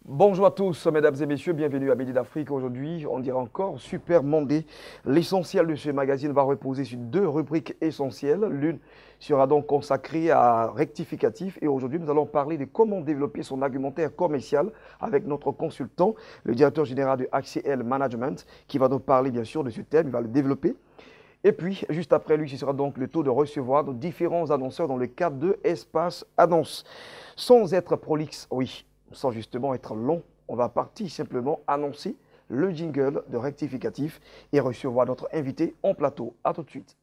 Bonjour à tous, mesdames et messieurs, bienvenue à Midi d'Afrique. Aujourd'hui, on dirait encore Super Monday. L'essentiel de ce magazine va reposer sur deux rubriques essentielles. L'une sera donc consacrée à rectificatif et aujourd'hui, nous allons parler de comment développer son argumentaire commercial avec notre consultant, le directeur général de HCL Management, qui va nous parler bien sûr de ce thème, il va le développer. Et puis, juste après lui, ce sera donc le tour de recevoir nos différents annonceurs dans le cadre de Espace Annonce. Sans être prolixe, oui, sans justement être long, on va partir simplement annoncer le jingle de rectificatif et recevoir notre invité en plateau. A tout de suite.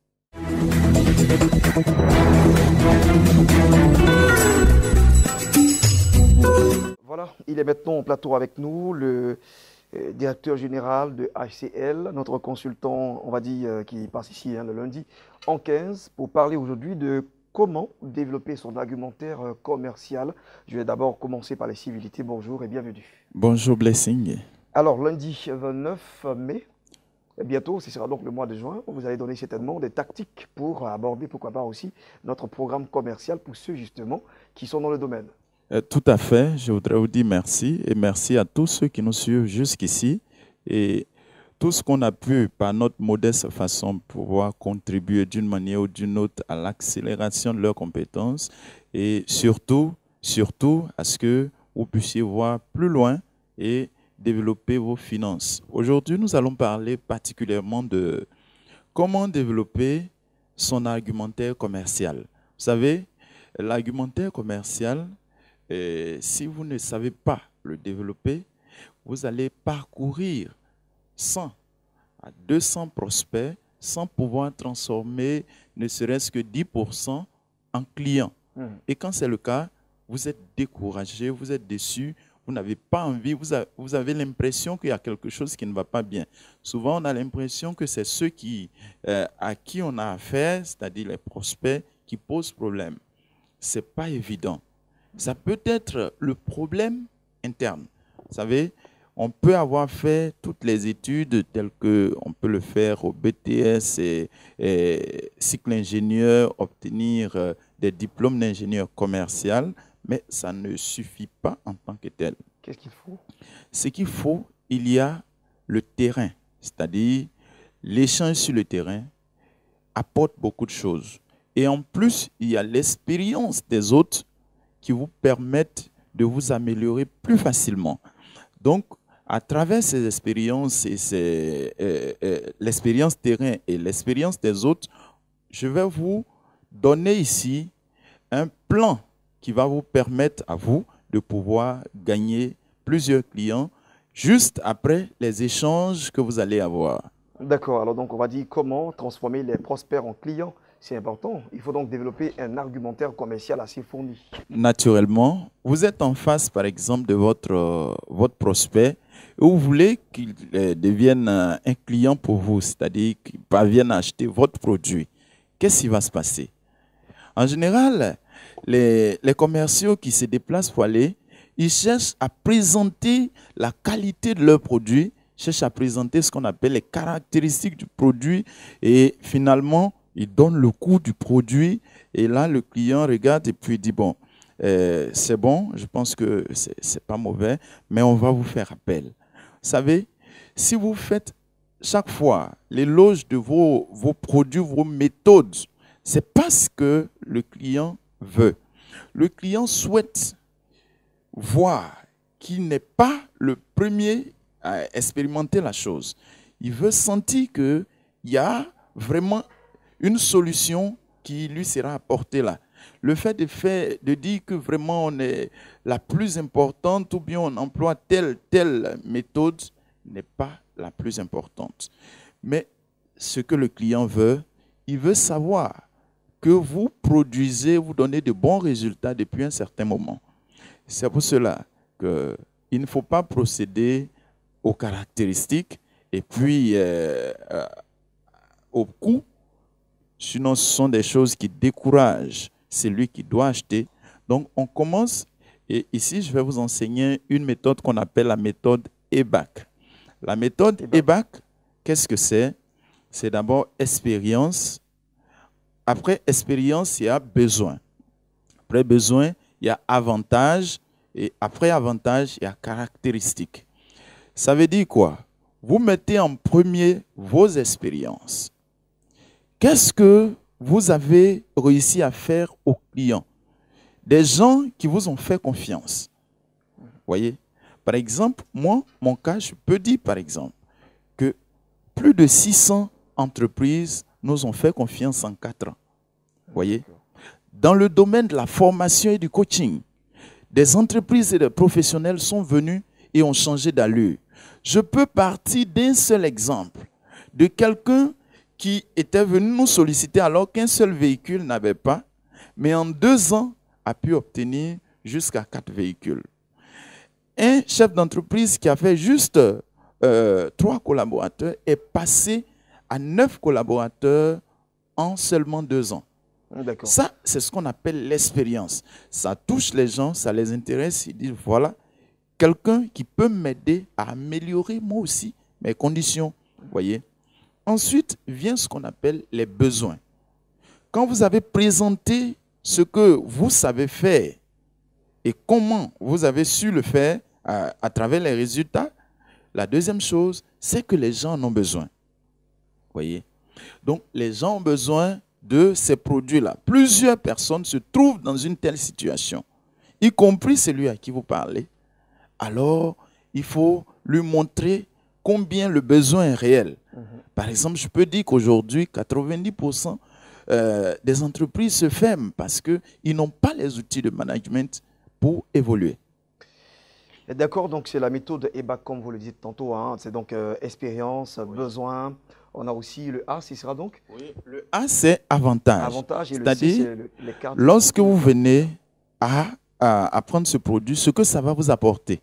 Voilà, il est maintenant en plateau avec nous, le directeur général de HCL, notre consultant, on va dire, qui passe ici le lundi en 15 pour parler aujourd'hui de comment développer son argumentaire commercial. Je vais d'abord commencer par les civilités. Bonjour et bienvenue. Bonjour Blessing. Alors lundi 29 mai, bientôt, ce sera donc le mois de juin, vous allez donner certainement des tactiques pour aborder, pourquoi pas aussi, notre programme commercial pour ceux justement qui sont dans le domaine. Tout à fait, je voudrais vous dire merci et merci à tous ceux qui nous suivent jusqu'ici et tout ce qu'on a pu, par notre modeste façon, pouvoir contribuer d'une manière ou d'une autre à l'accélération de leurs compétences et surtout à ce que vous puissiez voir plus loin et développer vos finances. Aujourd'hui, nous allons parler particulièrement de comment développer son argumentaire commercial. Vous savez, l'argumentaire commercial, si vous ne savez pas le développer, vous allez parcourir 100 à 200 prospects sans pouvoir transformer ne serait-ce que 10% en clients. Et quand c'est le cas, vous êtes découragé, vous êtes déçu, vous n'avez pas envie, vous avez l'impression qu'il y a quelque chose qui ne va pas bien. Souvent, on a l'impression que c'est ceux à qui on a affaire, c'est-à-dire les prospects, qui posent problème. Ce n'est pas évident. Ça peut être le problème interne. Vous savez, on peut avoir fait toutes les études telles qu'on peut le faire au BTS et cycle ingénieur, obtenir des diplômes d'ingénieur commercial, mais ça ne suffit pas en tant que tel. Qu'est-ce qu'il faut? Ce qu'il faut, il y a le terrain, c'est-à-dire l'échange sur le terrain apporte beaucoup de choses. Et en plus, il y a l'expérience des autres qui vous permettent de vous améliorer plus facilement. Donc, à travers ces expériences, l'expérience terrain et l'expérience des autres, je vais vous donner ici un plan qui va vous permettre à vous de pouvoir gagner plusieurs clients juste après les échanges que vous allez avoir. D'accord, alors donc on va dire comment transformer les prospects en clients. C'est important. Il faut donc développer un argumentaire commercial assez fourni. Naturellement, vous êtes en face, par exemple, de votre prospect et vous voulez qu'il devienne un client pour vous, c'est-à-dire qu'il parvienne à acheter votre produit. Qu'est-ce qui va se passer? En général, les commerciaux qui se déplacent pour aller, ils cherchent à présenter la qualité de leur produit, cherchent à présenter ce qu'on appelle les caractéristiques du produit et finalement, ils donnent le coût du produit et là, le client regarde et puis dit, bon, c'est bon, je pense que c'est pas mauvais, mais on va vous faire appel. Vous savez, si vous faites chaque fois l'éloge de vos produits, vos méthodes, c'est parce que le client veut. Le client souhaite voir qu'il n'est pas le premier à expérimenter la chose. Il veut sentir qu'il y a vraiment une solution qui lui sera apportée là. Le fait de dire que vraiment on est la plus importante ou bien on emploie telle méthode n'est pas la plus importante. Mais ce que le client veut, il veut savoir que vous produisez, vous donnez de bons résultats depuis un certain moment. C'est pour cela qu'il ne faut pas procéder aux caractéristiques et puis au coût. Sinon, ce sont des choses qui découragent celui qui doit acheter. Donc, on commence Et ici, je vais vous enseigner une méthode qu'on appelle la méthode EBAC. La méthode EBAC, qu'est-ce que c'est? C'est d'abord expérience. Après expérience, il y a besoin. Après besoin, il y a avantage. Et après avantage, il y a caractéristique. Ça veut dire quoi? Vous mettez en premier vos expériences. Qu'est-ce que vous avez réussi à faire aux clients? Des gens qui vous ont fait confiance. Voyez? Par exemple, moi, mon cas, je peux dire par exemple que plus de 600 entreprises nous ont fait confiance en 4 ans. Voyez? Dans le domaine de la formation et du coaching, des entreprises et des professionnels sont venus et ont changé d'allure. Je peux partir d'un seul exemple de quelqu'un qui était venu nous solliciter alors qu'un seul véhicule n'avait pas, mais en 2 ans a pu obtenir jusqu'à 4 véhicules. Un chef d'entreprise qui avait juste 3 collaborateurs est passé à 9 collaborateurs en seulement 2 ans. Ça, c'est ce qu'on appelle l'expérience. Ça touche les gens, ça les intéresse. Ils disent, voilà, quelqu'un qui peut m'aider à améliorer moi aussi mes conditions. Voyez. Ensuite vient ce qu'on appelle les besoins. Quand vous avez présenté ce que vous savez faire et comment vous avez su le faire à travers les résultats, la deuxième chose, c'est que les gens en ont besoin. Voyez. Donc, les gens ont besoin de ces produits-là. Plusieurs personnes se trouvent dans une telle situation, y compris celui à qui vous parlez. Alors, il faut lui montrer combien le besoin est réel. Par exemple, je peux dire qu'aujourd'hui, 90% des entreprises se ferment parce qu'ils n'ont pas les outils de management pour évoluer. D'accord, donc c'est la méthode EBAC, comme vous le dites tantôt. Hein. C'est donc expérience, besoin. On a aussi le A, ce sera donc? Oui, le A, c'est avantage. Avantage, et le C'est-à-dire, C, c'est les cartes. Lorsque vous venez à prendre ce produit, ce que ça va vous apporter.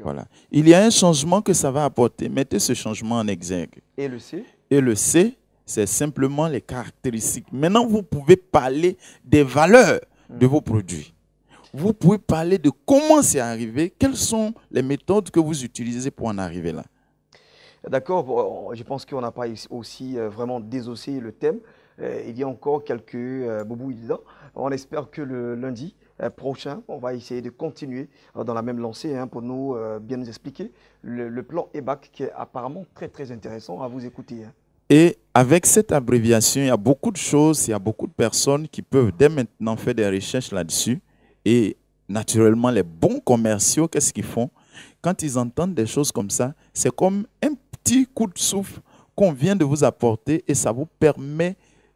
Voilà. Il y a un changement que ça va apporter. Mettez ce changement en exergue. Et le C? Et le C, c'est simplement les caractéristiques. Maintenant, vous pouvez parler des valeurs de vos produits. Vous pouvez parler de comment c'est arrivé, quelles sont les méthodes que vous utilisez pour en arriver là. D'accord, je pense qu'on n'a pas aussi vraiment désossé le thème. Il y a encore quelques boubouilles dedans. On espère que le lundi prochain, on va essayer de continuer dans la même lancée pour nous bien nous expliquer le plan EBAC qui est apparemment très très intéressant à vous écouter. Et avec cette abréviation, il y a beaucoup de choses, il y a beaucoup de personnes qui peuvent dès maintenant faire des recherches là-dessus. Et naturellement, les bons commerciaux, qu'est-ce qu'ils font? Quand ils entendent des choses comme ça, c'est comme un petit coup de souffle qu'on vient de vous apporter et ça vous permet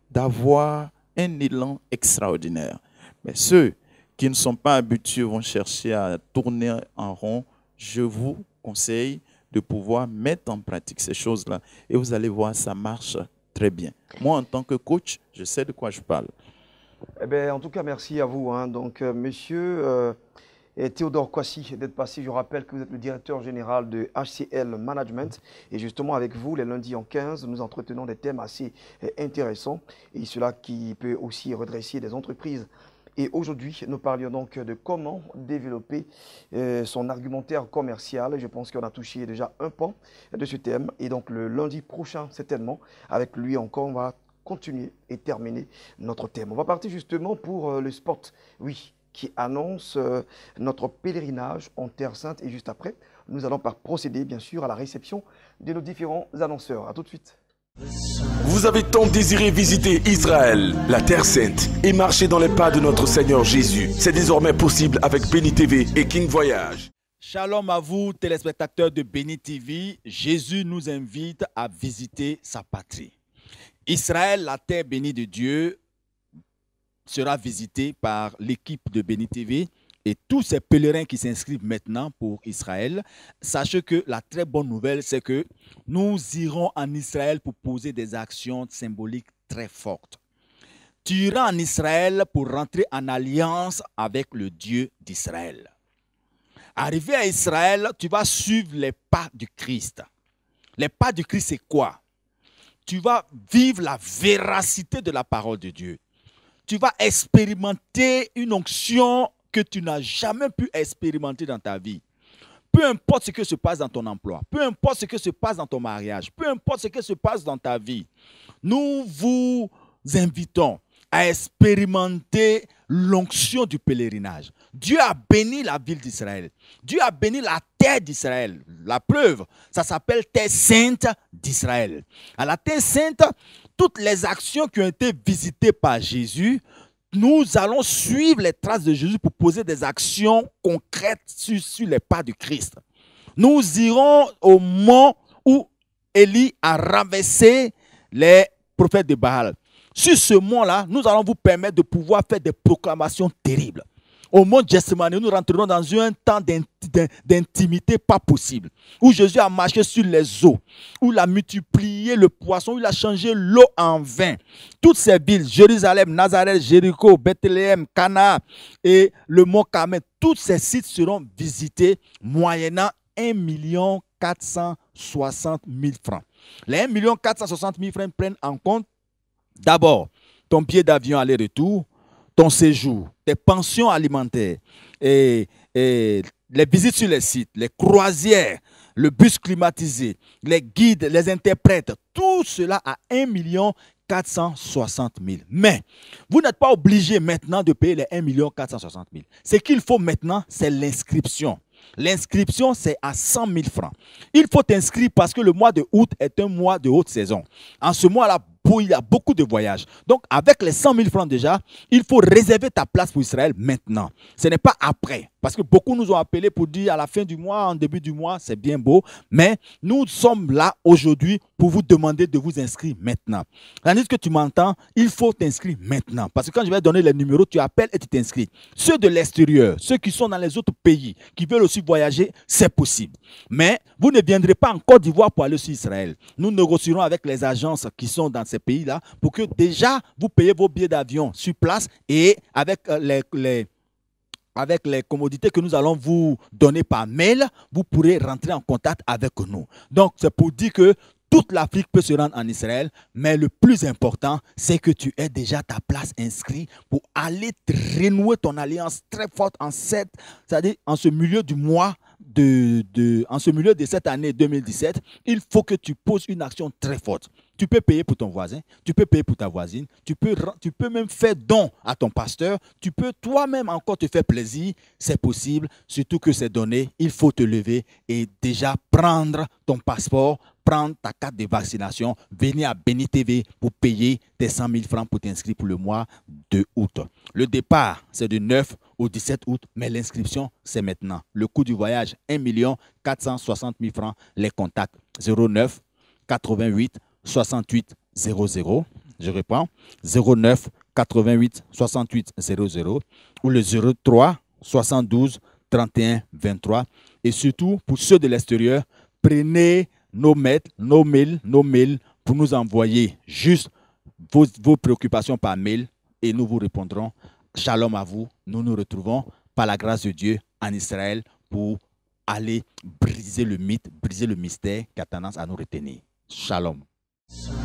d'avoir un élan extraordinaire. Mais ceux qui ne sont pas habitués vont chercher à tourner en rond. Je vous conseille de pouvoir mettre en pratique ces choses-là et vous allez voir, ça marche très bien. Moi, en tant que coach, je sais de quoi je parle. Eh bien, en tout cas, merci à vous. Donc, monsieur Théodore Kwasi d'être passé. Je rappelle que vous êtes le directeur général de HCL Management. Et justement, avec vous, les lundis en 15, nous entretenons des thèmes assez intéressants. Et cela qui peut aussi redresser des entreprises. Et aujourd'hui, nous parlions donc de comment développer son argumentaire commercial. Je pense qu'on a touché déjà un pan de ce thème. Et donc, le lundi prochain, certainement, avec lui encore, on va continuer et terminer notre thème. On va partir justement pour le spot, oui, qui annonce notre pèlerinage en Terre Sainte. Et juste après, nous allons procéder, bien sûr, à la réception de nos différents annonceurs. À tout de suite. Vous avez tant désiré visiter Israël, la Terre Sainte, et marcher dans les pas de notre Seigneur Jésus. C'est désormais possible avec Béni TV et King Voyage. Shalom à vous, téléspectateurs de Béni TV. Jésus nous invite à visiter sa patrie. Israël, la terre bénie de Dieu, sera visitée par l'équipe de Béni TV et tous ces pèlerins qui s'inscrivent maintenant pour Israël. Sachez que la très bonne nouvelle, c'est que nous irons en Israël pour poser des actions symboliques très fortes. Tu iras en Israël pour rentrer en alliance avec le Dieu d'Israël. Arrivé à Israël, tu vas suivre les pas du Christ. Les pas du Christ, c'est quoi? Tu vas vivre la véracité de la parole de Dieu. Tu vas expérimenter une onction que tu n'as jamais pu expérimenter dans ta vie. Peu importe ce que se passe dans ton emploi, peu importe ce que se passe dans ton mariage, peu importe ce que se passe dans ta vie, nous vous invitons à expérimenter l'onction du pèlerinage. Dieu a béni la ville d'Israël. Dieu a béni la terre d'Israël. La preuve, ça s'appelle terre sainte d'Israël. À la terre sainte, toutes les actions qui ont été visitées par Jésus, nous allons suivre les traces de Jésus pour poser des actions concrètes sur les pas du Christ. Nous irons au mont où Élie a renversé les prophètes de Baal. Sur ce mont-là, nous allons vous permettre de pouvoir faire des proclamations terribles. Au mont Gethsemane, nous rentrerons dans un temps d'intimité pas possible, où Jésus a marché sur les eaux, où il a multiplié le poisson, où il a changé l'eau en vin. Toutes ces villes, Jérusalem, Nazareth, Jéricho, Bethléem, Cana et le mont Carmel, tous ces sites seront visités moyennant 1 460 000 francs. Les 1 460 000 francs prennent en compte d'abord ton billet d'avion aller-retour, ton séjour, tes pensions alimentaires, et les visites sur les sites, les croisières, le bus climatisé, les guides, les interprètes, tout cela à 1 460 000. Mais vous n'êtes pas obligé maintenant de payer les 1 460 000. Ce qu'il faut maintenant, c'est l'inscription. L'inscription, c'est à 100 000 francs. Il faut t'inscrire parce que le mois de août est un mois de haute saison. En ce mois-là, il y a beaucoup de voyages. Donc, avec les 100 000 francs déjà, il faut réserver ta place pour Israël maintenant. Ce n'est pas après. Parce que beaucoup nous ont appelés pour dire à la fin du mois, en début du mois, c'est bien beau. Mais nous sommes là aujourd'hui pour vous demander de vous inscrire maintenant. Tandis que tu m'entends, il faut t'inscrire maintenant. Parce que quand je vais donner les numéros, tu appelles et tu t'inscris. Ceux de l'extérieur, ceux qui sont dans les autres pays, qui veulent aussi voyager, c'est possible. Mais vous ne viendrez pas en Côte d'Ivoire pour aller sur Israël. Nous négocierons avec les agences qui sont dans ces pays-là pour que déjà vous payez vos billets d'avion sur place et avec les commodités que nous allons vous donner par mail, vous pourrez rentrer en contact avec nous. Donc, c'est pour dire que toute l'Afrique peut se rendre en Israël, mais le plus important, c'est que tu aies déjà ta place inscrite pour aller renouer ton alliance très forte c'est-à-dire en ce milieu du mois en ce milieu de cette année 2017, il faut que tu poses une action très forte. Tu peux payer pour ton voisin, tu peux payer pour ta voisine, tu peux même faire don à ton pasteur, tu peux toi-même encore te faire plaisir, c'est possible, surtout que c'est donné, il faut te lever et déjà prendre ton passeport, prendre ta carte de vaccination, venir à Béni TV pour payer tes 100 000 francs pour t'inscrire pour le mois de août. Le départ, c'est du 9 au 17 août, mais l'inscription, c'est maintenant. Le coût du voyage, 1 460 000 francs. Les contacts, 09 88 68 00. Je reprends, 09 88 68 00 ou le 03 72 31 23. Et surtout, pour ceux de l'extérieur, prenez nos mails pour nous envoyer juste vos préoccupations par mail et nous vous répondrons. Shalom à vous. Nous nous retrouvons par la grâce de Dieu en Israël pour aller briser le mythe, briser le mystère qui a tendance à nous retenir. Shalom.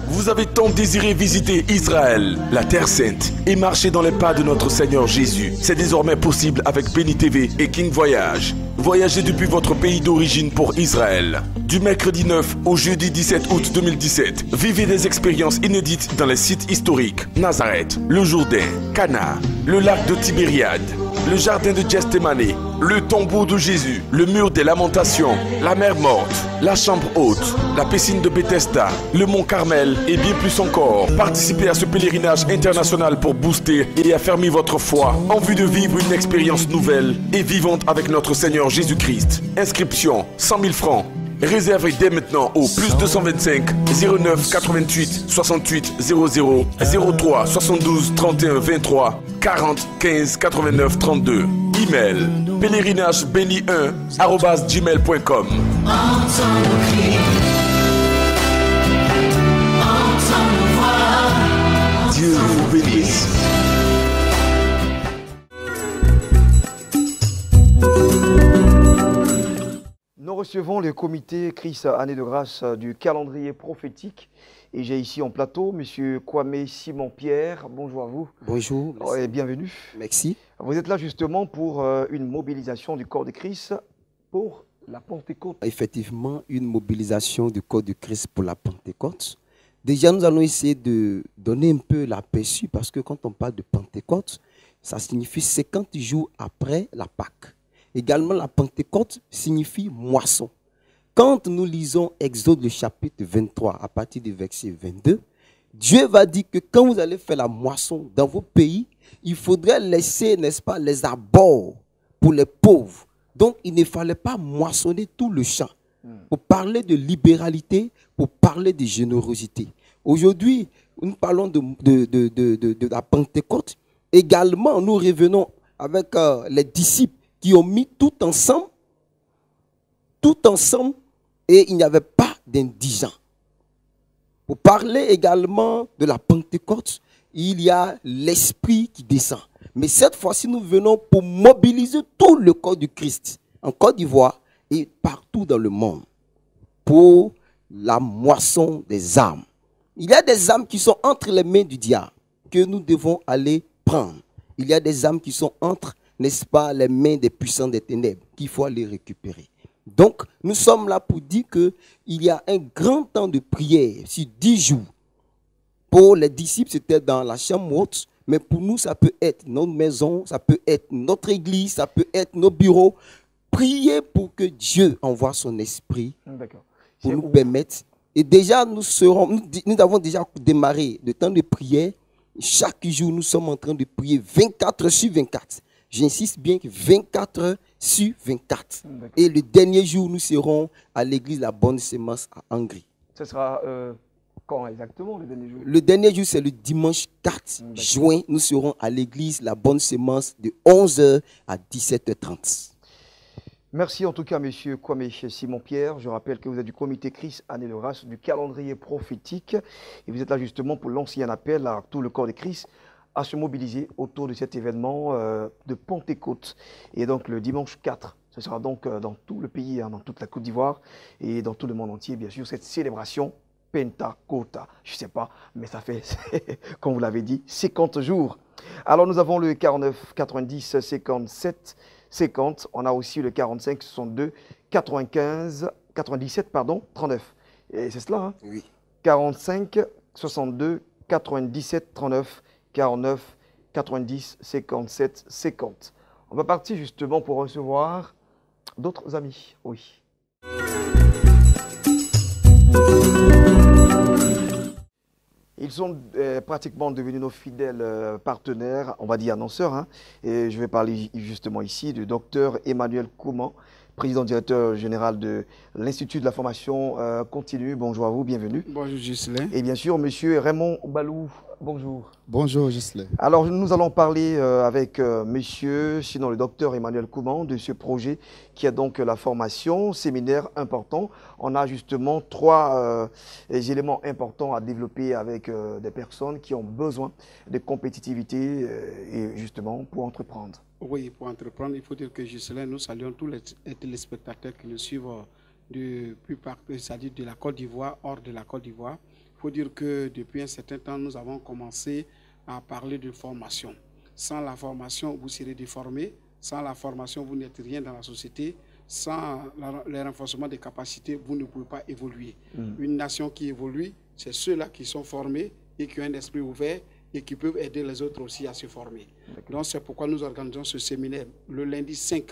Vous avez tant désiré visiter Israël, la Terre Sainte, et marcher dans les pas de notre Seigneur Jésus. C'est désormais possible avec Béni TV et King Voyage. Voyagez depuis votre pays d'origine pour Israël. Du mercredi 9 au jeudi 17 août 2017, vivez des expériences inédites dans les sites historiques. Nazareth, le Jourdain, Cana, le lac de Tibériade, le jardin de Gethsemane, le tombeau de Jésus, le mur des lamentations, la mer morte, la chambre haute, la piscine de Bethesda, le mont Carmel et bien plus encore. Participez à ce pèlerinage international pour booster et affermir votre foi en vue de vivre une expérience nouvelle et vivante avec notre Seigneur Jésus-Christ. Inscription 100 000 francs. Réservez dès maintenant au plus 225 09 88 68 00 03 72 31 23 40 15 89 32. Email pèlerinagebeni1@gmail.com. Dieu vous bénisse. Nous recevons le comité Christ Année de Grâce du calendrier prophétique Et j'ai ici en plateau M. Kwame Simon-Pierre. Bonjour à vous. Bonjour. Et bienvenue. Merci. Vous êtes là justement pour une mobilisation du corps de Christ pour la Pentecôte. Effectivement, une mobilisation du corps de Christ pour la Pentecôte. Déjà, nous allons essayer de donner un peu l'aperçu parce que quand on parle de Pentecôte, ça signifie 50 jours après la Pâque. Également, la Pentecôte signifie moisson. Quand nous lisons Exode le chapitre 23 à partir du verset 22, Dieu va dire que quand vous allez faire la moisson dans vos pays, il faudrait laisser, n'est-ce pas, les abords pour les pauvres. Donc, il ne fallait pas moissonner tout le champ. Pour parler de libéralité, pour parler de générosité. Aujourd'hui, nous parlons de la Pentecôte. Également, nous revenons avec les disciples qui ont mis tout ensemble, et il n'y avait pas d'indigents. Pour parler également de la Pentecôte, il y a l'Esprit qui descend. Mais cette fois-ci, nous venons pour mobiliser tout le corps du Christ en Côte d'Ivoire et partout dans le monde pour la moisson des âmes. Il y a des âmes qui sont entre les mains du diable que nous devons aller prendre. Il y a des âmes qui sont entre, n'est-ce pas, les mains des puissants des ténèbres qu'il faut aller récupérer. Donc, nous sommes là pour dire qu'il y a un grand temps de prière sur 10 jours. Pour les disciples, c'était dans la chambre haute, mais pour nous, ça peut être notre maison, ça peut être notre église, ça peut être nos bureaux. Priez pour que Dieu envoie son esprit pour nous permettre. Et déjà, nous avons déjà démarré le temps de prière. Chaque jour, nous sommes en train de prier 24 heures sur 24. J'insiste bien que 24 heures sur 24. Et le dernier jour, nous serons à l'église La Bonne Sémence à Hongrie. Ce sera quand exactement le dernier jour? Le dernier jour, c'est le dimanche 4 juin. Nous serons à l'église La Bonne Sémence de 11h à 17h30. Merci en tout cas, M. Kwame Simon-Pierre. Je rappelle que vous êtes du comité Christ Année de Grâce du calendrier prophétique. Et vous êtes là justement pour lancer un appel à tout le corps de Christ à se mobiliser autour de cet événement de Pentecôte. Et donc le dimanche 4, ce sera donc dans tout le pays, dans toute la Côte d'Ivoire et dans tout le monde entier, bien sûr, cette célébration Pentecôte. Je ne sais pas, mais ça fait, comme vous l'avez dit, 50 jours. Alors nous avons le 49 90 57 50. On a aussi le 45 62 95 97 39. Et c'est cela, hein? Oui. 45 62 97 39. 49, 90, 57, 50. On va partir justement pour recevoir d'autres amis. Oui. Ils sont pratiquement devenus nos fidèles partenaires, on va dire annonceurs. Hein. Et je vais parler justement ici du docteur Emmanuel Kouman, président-directeur général de l'Institut de la formation continue. Bonjour à vous, bienvenue. Bonjour Gislain. Et bien sûr, monsieur Raymond Balou. Bonjour. Bonjour Gislain. Alors nous allons parler avec monsieur, sinon le docteur Emmanuel Kouman, de ce projet qui a donc la formation, séminaire important. On a justement 3 éléments importants à développer avec des personnes qui ont besoin de compétitivité et justement pour entreprendre. Oui, pour entreprendre, il faut dire que Gislain, nous saluons tous les téléspectateurs qui nous suivent depuis partout, c'est-à-dire de la Côte d'Ivoire, hors de la Côte d'Ivoire. Il faut dire que depuis un certain temps, nous avons commencé à parler de formation. Sans la formation, vous serez déformé. Sans la formation, vous n'êtes rien dans la société. Sans le renforcement des capacités, vous ne pouvez pas évoluer. Une nation qui évolue, c'est ceux-là qui sont formés et qui ont un esprit ouvert et qui peuvent aider les autres aussi à se former. Donc c'est pourquoi nous organisons ce séminaire le lundi 5,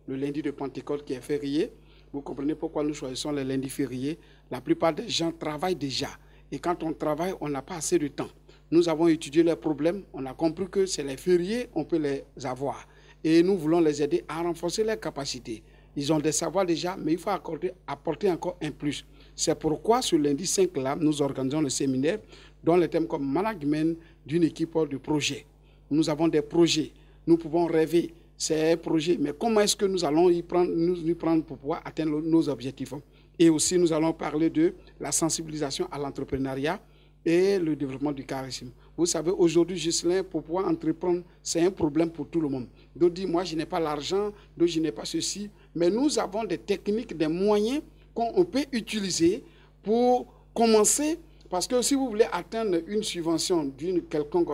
le lundi de Pentecôte qui est férié. Vous comprenez pourquoi nous choisissons les lundis fériés. La plupart des gens travaillent déjà. Et quand on travaille, on n'a pas assez de temps. Nous avons étudié leurs problèmes. On a compris que c'est les fériés, on peut les avoir. Et nous voulons les aider à renforcer leurs capacités. Ils ont des savoirs déjà, mais il faut apporter encore un plus. C'est pourquoi ce lundi 5 là, nous organisons le séminaire dont le thème comme management d'une équipe de projet. Nous avons des projets. Nous pouvons rêver. C'est un projet. Mais comment est-ce que nous allons y prendre pour pouvoir atteindre nos objectifs? Et aussi, nous allons parler de la sensibilisation à l'entrepreneuriat et le développement du charisme. Vous savez, aujourd'hui, Gislain, pour pouvoir entreprendre, c'est un problème pour tout le monde. D'autres disent, moi, je n'ai pas l'argent, d'autres, je n'ai pas ceci. Mais nous avons des techniques, des moyens qu'on peut utiliser pour commencer. Parce que si vous voulez atteindre une subvention d'une quelconque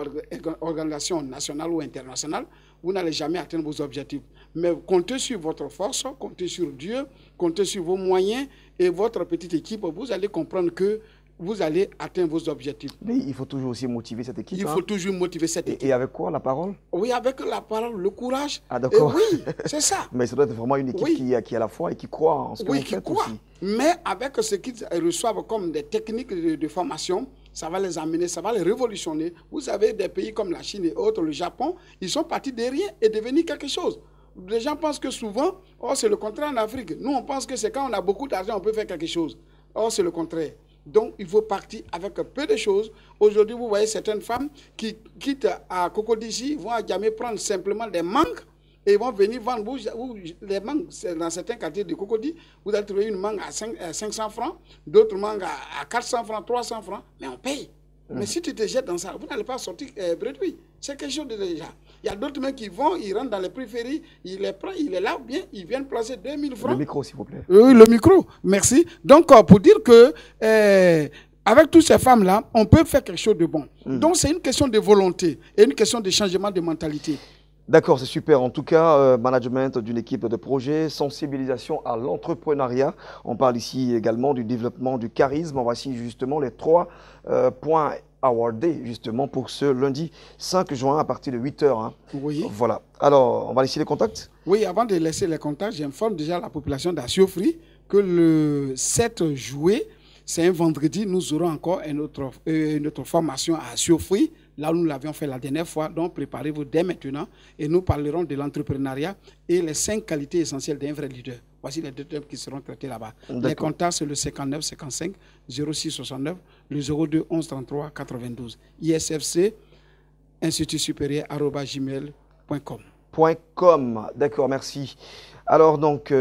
organisation nationale ou internationale, vous n'allez jamais atteindre vos objectifs. Mais comptez sur votre force, comptez sur Dieu, comptez sur vos moyens et votre petite équipe. Vous allez comprendre que vous allez atteindre vos objectifs. Mais il faut toujours aussi motiver cette équipe. Il faut toujours motiver cette équipe. Et avec quoi, la parole? Oui, avec la parole, le courage. Ah, d'accord. Oui, c'est ça. Mais ça doit être vraiment une équipe qui a la foi et qui croit en ce que vous faites aussi. Mais avec ce qu'ils reçoivent comme des techniques de formation, ça va les amener, ça va les révolutionner. Vous avez des pays comme la Chine et autres, le Japon, ils sont partis de rien et devenus quelque chose. Les gens pensent que souvent, oh, c'est le contraire en Afrique. Nous, on pense que c'est quand on a beaucoup d'argent, on peut faire quelque chose. Oh, c'est le contraire. Donc, il faut partir avec peu de choses. Aujourd'hui, vous voyez certaines femmes qui quittent à Cocody, vont à Djamé prendre simplement des mangues et vont venir vendre. Les mangues, dans certains quartiers de Cocody, vous allez trouver une mangue à 500 francs, d'autres mangues à 400 francs, 300 francs, mais on paye. Mais si tu te jettes dans ça, vous n'allez pas sortir bredouille. C'est quelque chose de déjà. Il y a d'autres mecs qui vont, ils rentrent dans les périphéries, ils les prennent, ils les lavent bien, ils viennent placer 2000 francs. Le micro, s'il vous plaît. Oui, le micro, merci. Donc, pour dire que avec toutes ces femmes-là, on peut faire quelque chose de bon. Donc, c'est une question de volonté et une question de changement de mentalité. D'accord, c'est super. En tout cas, management d'une équipe de projet, sensibilisation à l'entrepreneuriat. On parle ici également du développement du charisme. Voici justement les 3 points awardés justement pour ce lundi 5 juin à partir de 8 h. Hein. Oui. Voilà. Alors, on va laisser les contacts? Oui, avant de laisser les contacts, j'informe déjà la population d'Asiofri que le 7 juillet, c'est un vendredi, nous aurons encore une autre formation à Asiofri. Là où nous l'avions fait la dernière fois, donc préparez-vous dès maintenant et nous parlerons de l'entrepreneuriat et les 5 qualités essentielles d'un vrai leader. Voici les 2 thèmes qui seront traités là-bas. Les contacts, c'est le 59 55 06 69, le 02 11 33 92. ISFC, Institut supérieur @gmail.com. D'accord, merci. Alors donc,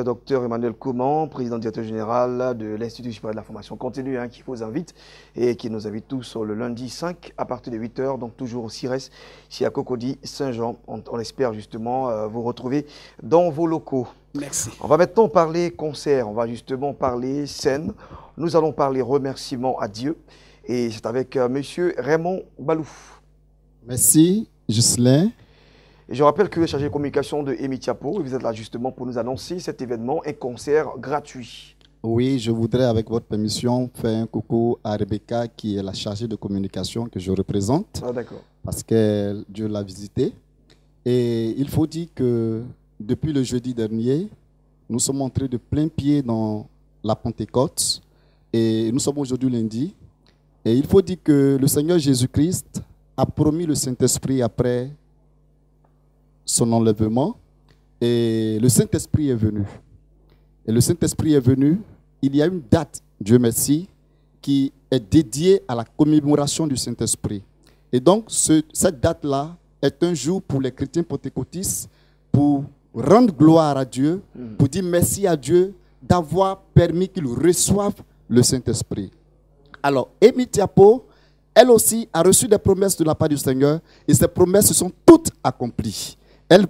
docteur Emmanuel Coman, président directeur général de l'Institut supérieur de la formation continue, hein, qui vous invite et qui nous invite tous sur le lundi 5 à partir de 8 h, donc toujours au CIRES, ici à Cocody, Saint-Jean. On espère justement vous retrouver dans vos locaux. Merci. On va maintenant parler concert, on va justement parler scène. Nous allons parler remerciements à Dieu et c'est avec monsieur Raymond Balouf. Merci, Ghislain. Et je rappelle que vous êtes chargé de communication de Emitiapo et vous êtes là justement pour nous annoncer cet événement, un concert gratuit. Oui, je voudrais avec votre permission faire un coucou à Rebecca qui est la chargée de communication que je représente. Ah, d'accord. Parce que Dieu l'a visitée. Et il faut dire que depuis le jeudi dernier, nous sommes entrés de plein pied dans la Pentecôte et nous sommes aujourd'hui lundi. Et il faut dire que le Seigneur Jésus-Christ a promis le Saint-Esprit après son enlèvement et le Saint-Esprit est venu. Et le Saint-Esprit est venu, il y a une date, Dieu merci, qui est dédiée à la commémoration du Saint-Esprit. Et donc, cette date-là est un jour pour les chrétiens pentecôtistes pour rendre gloire à Dieu, pour dire merci à Dieu d'avoir permis qu'ils reçoivent le Saint-Esprit. Alors, Emitiapo, elle aussi, a reçu des promesses de la part du Seigneur et ces promesses se sont toutes accomplies. Elle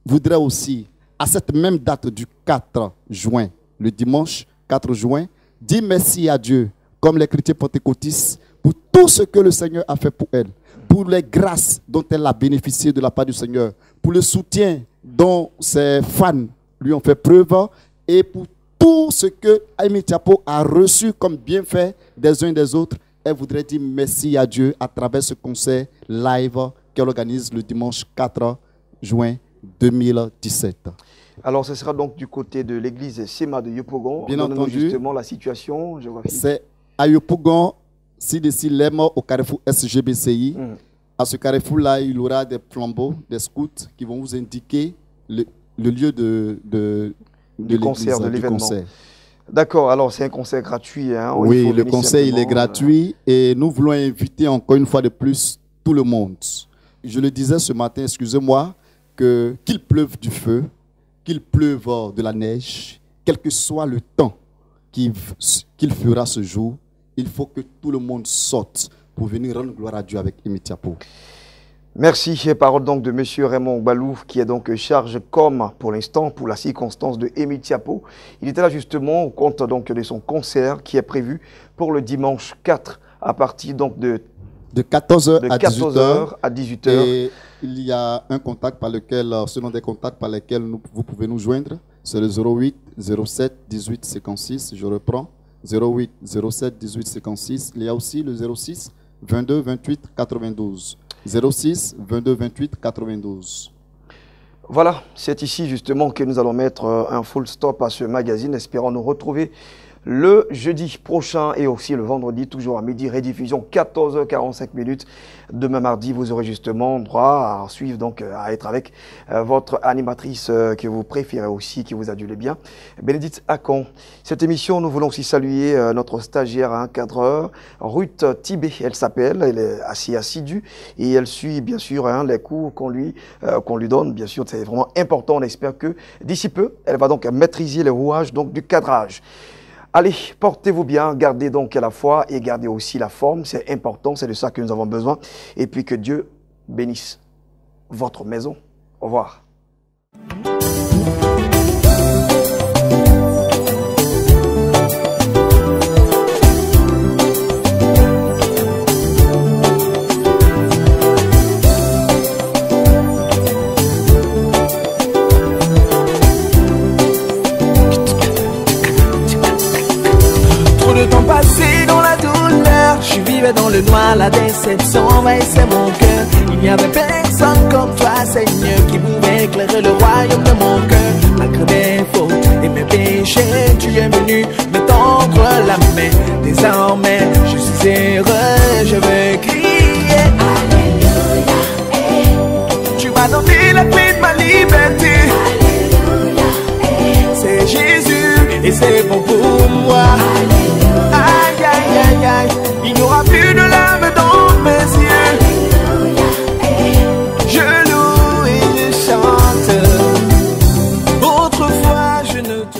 voudrait aussi, à cette même date du 4 juin, le dimanche 4 juin, dire merci à Dieu, comme les chrétiens pentecôtistes, pour tout ce que le Seigneur a fait pour elle, pour les grâces dont elle a bénéficié de la part du Seigneur, pour le soutien dont ses fans lui ont fait preuve et pour tout ce que Emitiapo a reçu comme bienfait des uns et des autres. Elle voudrait dire merci à Dieu à travers ce concert live qu'elle organise le dimanche 4 juin 2017. Alors, ce sera donc du côté de l'église Sema de Yopougon. Bien entendu. Justement, la situation géographique. C'est à Yopougon, ci-dessous l'EM au carrefour SGBCI. À ce carrefour-là, il y aura des flambeaux, des scouts qui vont vous indiquer le lieu du concert, de l'événement. D'accord, alors c'est un concert gratuit. Hein, oui, le concert il est gratuit et nous voulons inviter encore une fois de plus tout le monde. Je le disais ce matin, excusez-moi, qu'il pleuve du feu, qu'il pleuve de la neige, quel que soit le temps qu'il fera ce jour, il faut que tout le monde sorte pour venir rendre gloire à Dieu avec Emitiapo. Merci. Parole donc de M. Raymond Balouf, qui est donc charge com pour l'instant, pour la circonstance de Emitiapo. Il était là justement au compte donc de son concert qui est prévu pour le dimanche 4 à partir donc de 14h à 14h à 18h. Et il y a un contact par lequel, selon des contacts par lesquels vous pouvez nous joindre. C'est le 08 07 18 56. Je reprends. 08 07 18 56. Il y a aussi le 06 22 28 92. 06 22 28 92. Voilà, c'est ici justement que nous allons mettre un full stop à ce magazine. Espérons nous retrouver le jeudi prochain et aussi le vendredi, toujours à midi, rediffusion 14h45 minutes. Demain mardi, vous aurez justement droit à suivre, donc à être avec votre animatrice que vous préférez aussi, qui vous adule bien, Bénédicte Akon. Cette émission, nous voulons aussi saluer notre stagiaire, un cadreur, Ruth Tibé, elle s'appelle, elle est assez assidue et elle suit bien sûr les cours qu'on lui donne. Bien sûr, c'est vraiment important. On espère que d'ici peu, elle va donc maîtriser les rouages donc, du cadrage. Allez, portez-vous bien, gardez donc la foi et gardez aussi la forme. C'est important, c'est de ça que nous avons besoin. Et puis que Dieu bénisse votre maison. Au revoir. Je vivais dans le noir, la déception envahissait mon cœur. Il n'y avait personne comme toi, Seigneur, qui pouvait éclairer le royaume de mon cœur. Malgré mes fautes et mes péchés, tu es venu me tendre la main. Désormais, je suis heureux, je veux crier Alléluia. Tu m'as donné la clé de ma liberté. Alléluia. C'est Jésus et c'est bon pour moi. Aïe, aïe, aïe, aïe. Il n'y aura plus de larmes dans mes yeux. Je loue et je chante. Autrefois je ne te...